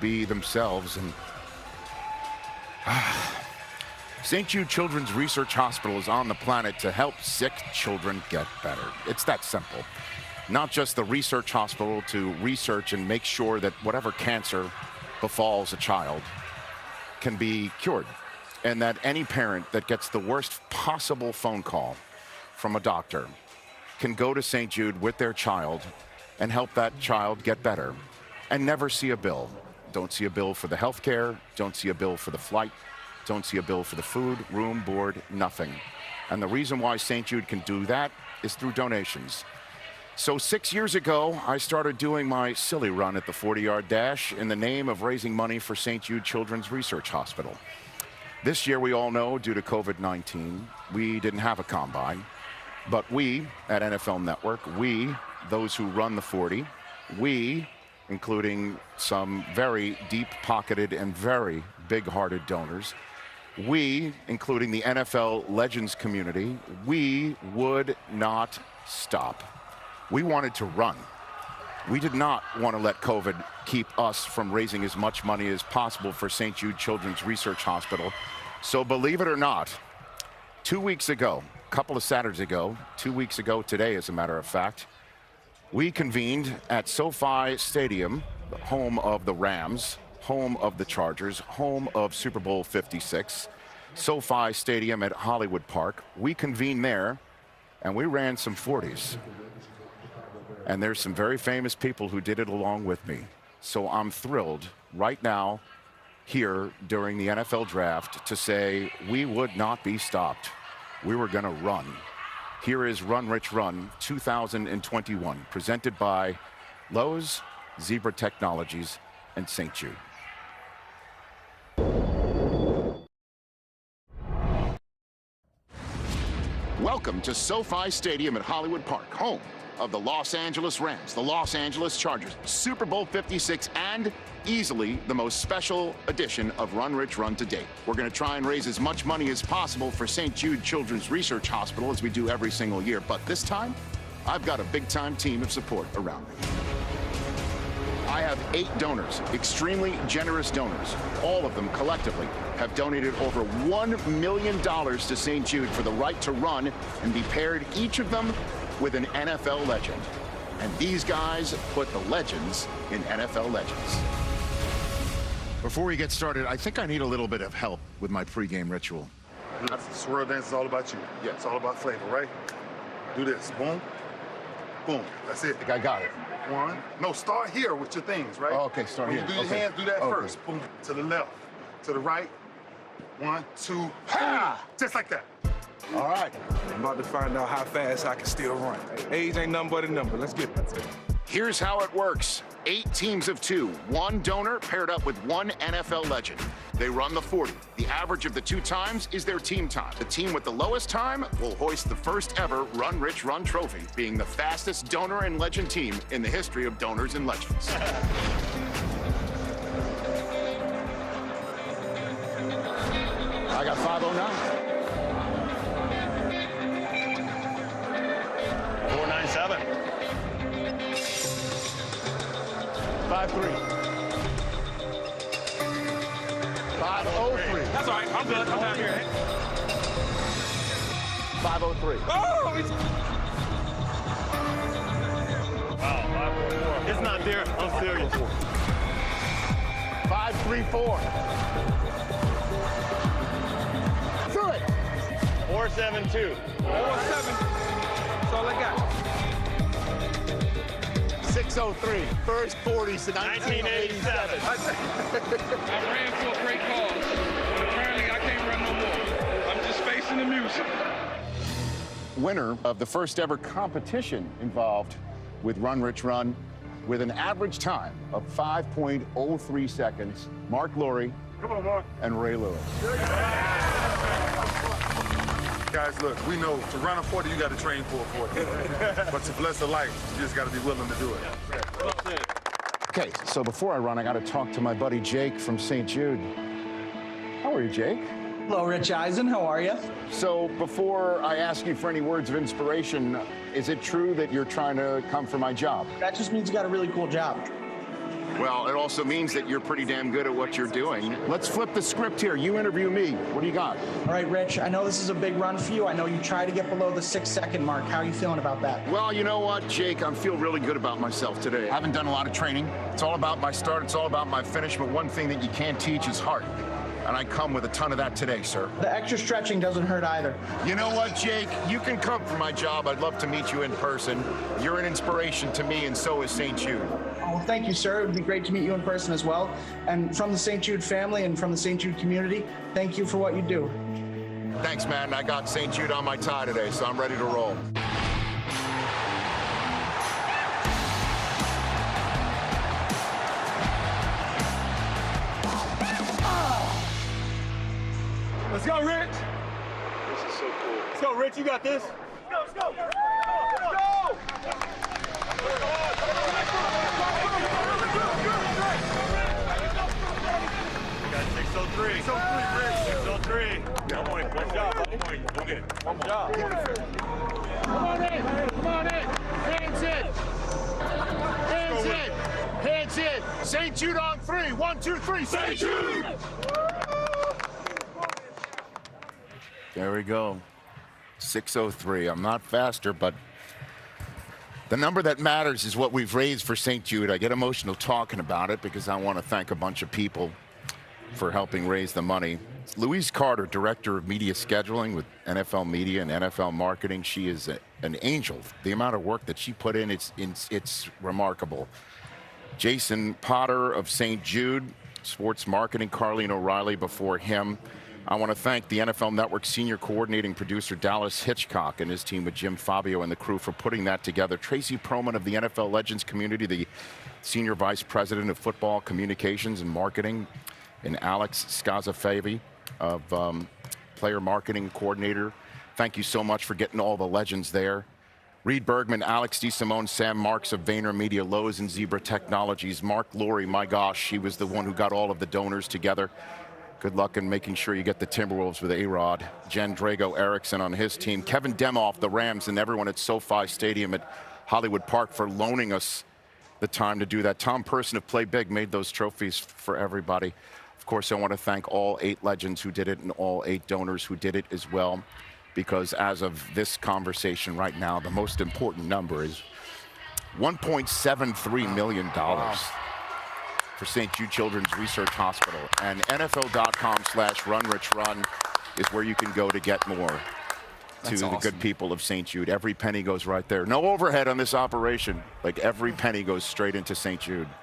be themselves. And St. Jude Children's Research Hospital is on the planet to help sick children get better. It's that simple. Not just the research hospital to research and make sure that whatever cancer befalls a child can be cured, and that any parent that gets the worst possible phone call from a doctor can go to St. Jude with their child and help that child get better and never see a bill. Don't see a bill for the health care, don't see a bill for the flight, don't see a bill for the food, room, board, nothing. And the reason why St. Jude can do that is through donations. So 6 years ago, I started doing my silly run at the 40-yard dash in the name of raising money for St. Jude Children's Research Hospital. This year, we all know, due to COVID-19, we didn't have a combine. But we, at NFL Network, we, those who run the 40, we, including some very deep-pocketed and very big-hearted donors, we, including the NFL Legends community, we would not stop. We wanted to run. We did not want to let COVID keep us from raising as much money as possible for St. Jude Children's Research Hospital. So believe it or not, 2 weeks ago, a couple of Saturdays ago, 2 weeks ago today, as a matter of fact, we convened at SoFi Stadium, home of the Rams, home of the Chargers, home of Super Bowl 56, SoFi Stadium at Hollywood Park. We convened there, and we ran some 40s. And there's some very famous people who did it along with me. So I'm thrilled right now here during the NFL draft to say we would not be stopped. We were going to run. Here is Run Rich Run 2021, presented by Lowe's, Zebra Technologies, and St. Jude. Welcome to SoFi Stadium at Hollywood Park, home of the Los Angeles Rams, the Los Angeles Chargers, Super Bowl 56, and easily the most special edition of Run Rich Run to date. We're going to try and raise as much money as possible for St. Jude Children's Research Hospital as we do every single year. But this time, I've got a big-time team of support around me. I have 8 donors, extremely generous donors. All of them collectively have donated over $1 million to St. Jude for the right to run and be paired, each of them, with an NFL legend. And these guys put the legends in NFL legends. Before we get started, I think I need a little bit of help with my pregame ritual. Swirl dance is all about you. Yeah, it's all about flavor, right? Do this. Boom. Boom. That's it. I think I got it. One. No, start here with your things, right? Oh, okay, start here. Do your hands, do that first. Boom. To the left. To the right. 1, 2, ha! Just like that. All right. I'm about to find out how fast I can still run. Age ain't nothing but a number. Let's get it. Here's how it works. 8 teams of 2. 1 donor paired up with 1 NFL legend. They run the 40. The average of the 2 times is their team time. The team with the lowest time will hoist the first ever Run Rich Run trophy, being the fastest donor and legend team in the history of donors and legends. I got 509. 497. 53. 503. That's all right. I'm good. I'm down here. 503. Oh! Wow, 544. It's not there. I'm serious. 534. Do it. 472. 4-7. That's all I got. 603. First 40 since 1987. I ran for a great cause, but apparently I can't run no more. I'm just facing the music. Winner of the first ever competition involved with Run Rich Run with an average time of 5.03 seconds, Mark Laurie and Ray Lewis. Guys, look, we know to run a 40, you got to train for a 40. But to bless a life, you just got to be willing to do it. Okay, so before I run, I got to talk to my buddy Jake from St. Jude. How are you, Jake? Hello, Rich Eisen. How are you? So before I ask you for any words of inspiration, is it true that you're trying to come for my job? That just means you got a really cool job. Well, it also means that you're pretty damn good at what you're doing. Let's flip the script here. You interview me. What do you got? All right, Rich, I know this is a big run for you. I know you try to get below the 6-second mark. How are you feeling about that? Well, you know what, Jake? I feel really good about myself today. I haven't done a lot of training. It's all about my start. It's all about my finish. But one thing that you can't teach is heart. And I come with a ton of that today, sir. The extra stretching doesn't hurt either. You know what, Jake? You can come for my job. I'd love to meet you in person. You're an inspiration to me, and so is St. Jude. Oh, well, thank you, sir. It would be great to meet you in person as well. And from the St. Jude family and from the St. Jude community, thank you for what you do. Thanks, man. I got St. Jude on my tie today, so I'm ready to roll. Let's go, Rich. This is so cool. Let's go, Rich. You got this. Let's go. Let's go. We got 603. 603, Rich. 603. Come on, one job, buddy. Go get it. One job. Come on in. Come on in. Hands in. Hands in. Hands in. St. Jude on 3. 1, 2, 3. St. Jude. There we go. 603. I'm not faster, but the number that matters is what we've raised for St. Jude. I get emotional talking about it because I want to thank a bunch of people for helping raise the money. Louise Carter, Director of Media Scheduling with NFL Media and NFL Marketing. She is an angel. The amount of work that she put in, it's remarkable. Jason Potter of St. Jude, Sports Marketing, Carlene O'Reilly before him. I want to thank the NFL Network Senior Coordinating Producer Dallas Hitchcock and his team with Jim Fabio and the crew for putting that together. Tracy Proman of the NFL Legends community, the Senior Vice President of Football Communications and Marketing, and Alex Scazafavi of Player Marketing Coordinator. Thank you so much for getting all the legends there. Reed Bergman, Alex DeSimone, Sam Marks of VaynerMedia, Lowe's, and Zebra Technologies. Mark Laurie, my gosh, he was the one who got all of the donors together. Good luck in making sure you get the Timberwolves with A-Rod. Jen Drago Erickson on his team. Kevin Demoff, the Rams, and everyone at SoFi Stadium at Hollywood Park for loaning us the time to do that. Tom Person of Play Big made those trophies for everybody. Of course, I want to thank all 8 legends who did it and all 8 donors who did it as well, because as of this conversation right now, the most important number is $1.73 million. Wow. For St. Jude Children's Research Hospital. And NFL.com/RunRichRun is where you can go to get more. That's awesome. The good people of St. Jude. Every penny goes right there. No overhead on this operation. Like, every penny goes straight into St. Jude.